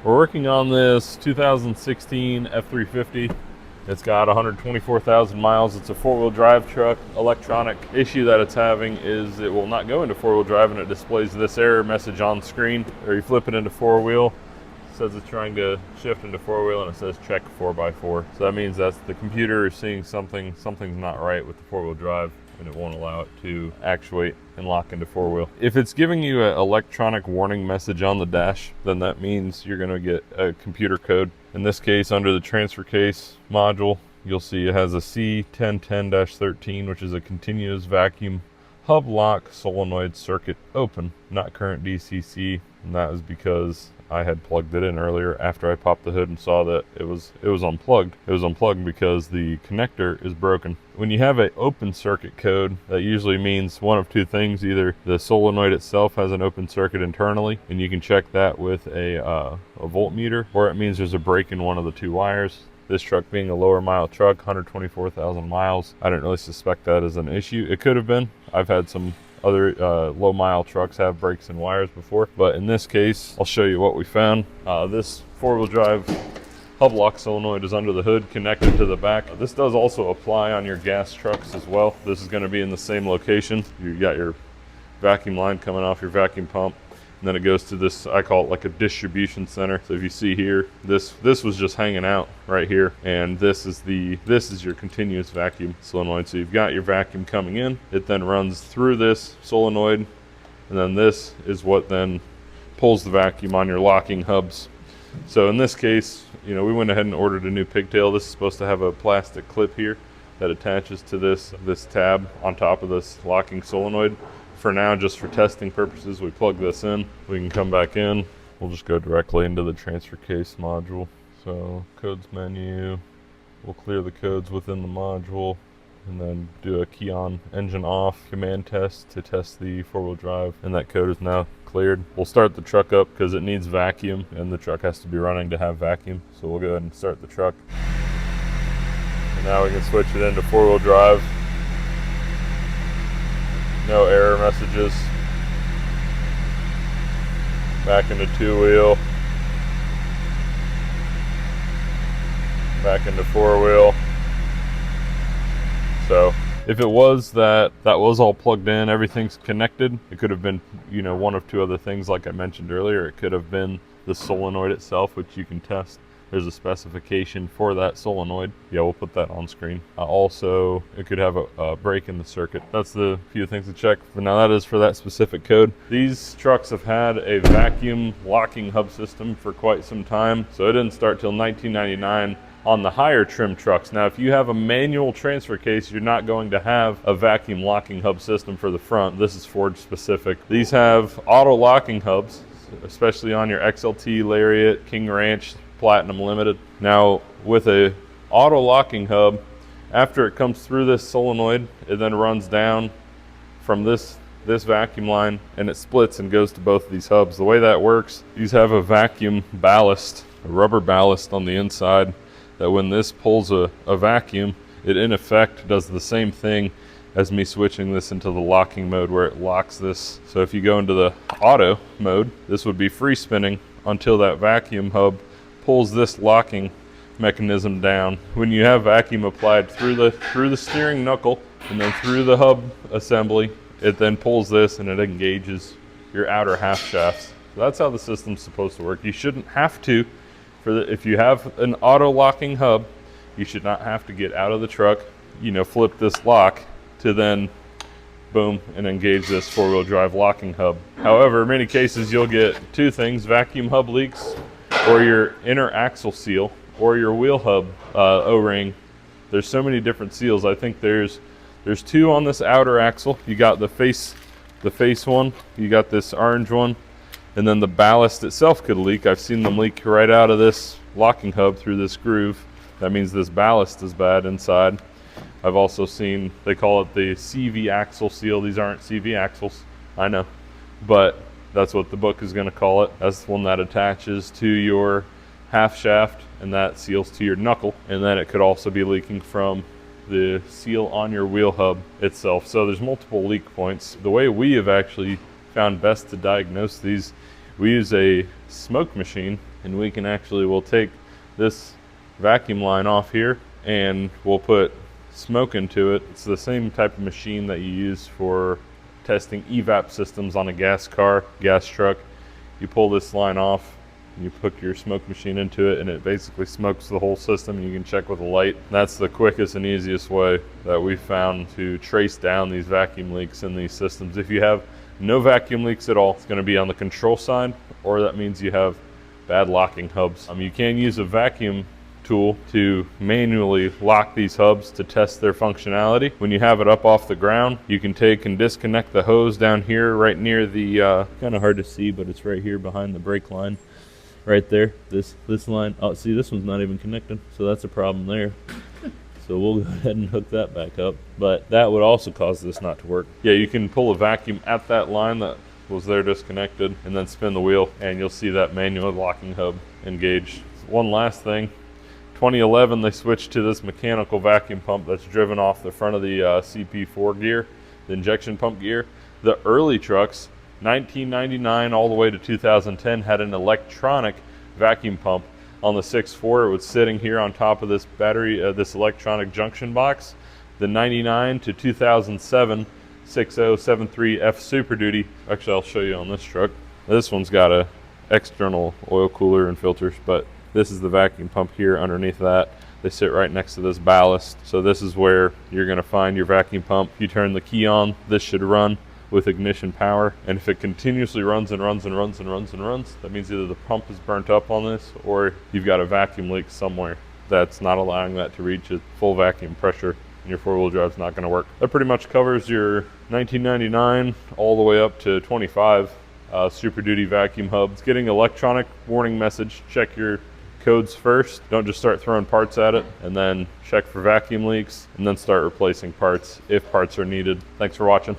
We're working on this 2016 F350. It's got 124,000 miles. It's a four-wheel drive truck. Electronic issue that it's having is it will not go into four-wheel drive, and it displays this error message on screen. Or you flip it into four-wheel, it says it's trying to shift into four-wheel, and it says check 4x4. So that means that the computer is seeing something's not right with the four-wheel drive, and it won't allow it to actuate and lock into four-wheel. If it's giving you an electronic warning message on the dash, then that means you're going to get a computer code. In this case, under the transfer case module, you'll see it has a C1010-13, which is a continuous vacuum hub lock solenoid circuit open, not current DCC, and that is because I had plugged it in earlier after I popped the hood and saw that it was unplugged. It was unplugged because the connector is broken. When you have an open circuit code, that usually means one of two things. Either the solenoid itself has an open circuit internally, and you can check that with a voltmeter, or it means there's a break in one of the two wires. This truck being a lower mile truck, 124,000 miles, I didn't really suspect that as an issue. It could have been. I've had some other low mile trucks have breaks in wires before, but in this case, I'll show you what we found. This four-wheel drive hub lock solenoid is under the hood, connected to the back. This does also apply on your gas trucks as well. This is going to be in the same location. You got your vacuum line coming off your vacuum pump, and then it goes to this, I call it like a distribution center. So if you see here, this was just hanging out right here, and this is your continuous vacuum solenoid. So you've got your vacuum coming in, it then runs through this solenoid, and then this is what then pulls the vacuum on your locking hubs. So in this case, we went ahead and ordered a new pigtail. This is supposed to have a plastic clip here that attaches to this tab on top of this locking solenoid. For now, just for testing purposes, we plug this in. We can come back in. We'll just go directly into the transfer case module. So codes menu, we'll clear the codes within the module, and then do a key on engine off command test to test the four-wheel drive, and that code is now cleared. We'll start the truck up because it needs vacuum, and the truck has to be running to have vacuum. So we'll go ahead and start the truck. And now we can switch it into four-wheel drive. No error messages. Back into two-wheel. Back into four-wheel. So if it was that was all plugged in, everything's connected, it could have been, one of two other things like I mentioned earlier. It could have been the solenoid itself, which you can test. There's a specification for that solenoid. Yeah, we'll put that on screen. Also, it could have a break in the circuit. That's the few things to check. But now that is for that specific code. These trucks have had a vacuum locking hub system for quite some time. So it didn't start till 1999 on the higher trim trucks. Now, if you have a manual transfer case, you're not going to have a vacuum locking hub system for the front. This is Ford specific. These have auto locking hubs, especially on your XLT, Lariat, King Ranch, Platinum Limited. Now with a auto locking hub, after it comes through this solenoid, it then runs down from this vacuum line, and it splits and goes to both of these hubs. The way that works, these have a vacuum ballast, a rubber ballast on the inside, that when this pulls a vacuum, it in effect does the same thing as me switching this into the locking mode, where it locks this. So if you go into the auto mode, this would be free spinning until that vacuum hub pulls this locking mechanism down. When you have vacuum applied through the steering knuckle and then through the hub assembly, it then pulls this and it engages your outer half shafts. So that's how the system's supposed to work. You shouldn't have to, if you have an auto locking hub, you should not have to get out of the truck, flip this lock to then boom and engage this four-wheel drive locking hub. However, in many cases you'll get two things: vacuum hub leaks, or your inner axle seal, or your wheel hub O-ring. There's so many different seals. I think there's two on this outer axle. You got the face one, you got this orange one, and then the ballast itself could leak. I've seen them leak right out of this locking hub through this groove. That means this ballast is bad inside. I've also seen, they call it the CV axle seal. These aren't CV axles, I know, but that's what the book is going to call it. That's the one that attaches to your half shaft, and that seals to your knuckle. And then it could also be leaking from the seal on your wheel hub itself. So there's multiple leak points. The way we have actually found best to diagnose these, we use a smoke machine and we'll take this vacuum line off here and we'll put smoke into it. It's the same type of machine that you use for testing evap systems on a gas car, gas truck. You pull this line off, you put your smoke machine into it, and it basically smokes the whole system. You can check with a light. That's the quickest and easiest way that we've found to trace down these vacuum leaks in these systems. If you have no vacuum leaks at all, it's going to be on the control side, or that means you have bad locking hubs. You can use a vacuum tool to manually lock these hubs to test their functionality. When you have it up off the ground, you can take and disconnect the hose down here right near the, kind of hard to see, but it's right here behind the brake line. Right there, this line. Oh, see, this one's not even connected, so that's a problem there. So we'll go ahead and hook that back up, but that would also cause this not to work. Yeah, you can pull a vacuum at that line that was there disconnected and then spin the wheel, and you'll see that manual locking hub engaged. One last thing, 2011 they switched to this mechanical vacuum pump that's driven off the front of the CP4 gear, the injection pump gear. The early trucks, 1999 all the way to 2010, had an electronic vacuum pump on the 6.4. It was sitting here on top of this battery, this electronic junction box. The 99 to 2007 6073F Super Duty, actually I'll show you on this truck. This one's got a external oil cooler and filters, but this is the vacuum pump here underneath that. They sit right next to this ballast. So this is where you're gonna find your vacuum pump. If you turn the key on, this should run with ignition power, and if it continuously runs and runs and runs and runs and runs, that means either the pump is burnt up on this or you've got a vacuum leak somewhere that's not allowing that to reach its full vacuum pressure, and your four-wheel drive is not going to work. That pretty much covers your 1999 all the way up to 25 Super Duty vacuum hubs. Getting electronic warning message, check your codes first. Don't just start throwing parts at it, and then check for vacuum leaks, and then start replacing parts if parts are needed. Thanks for watching.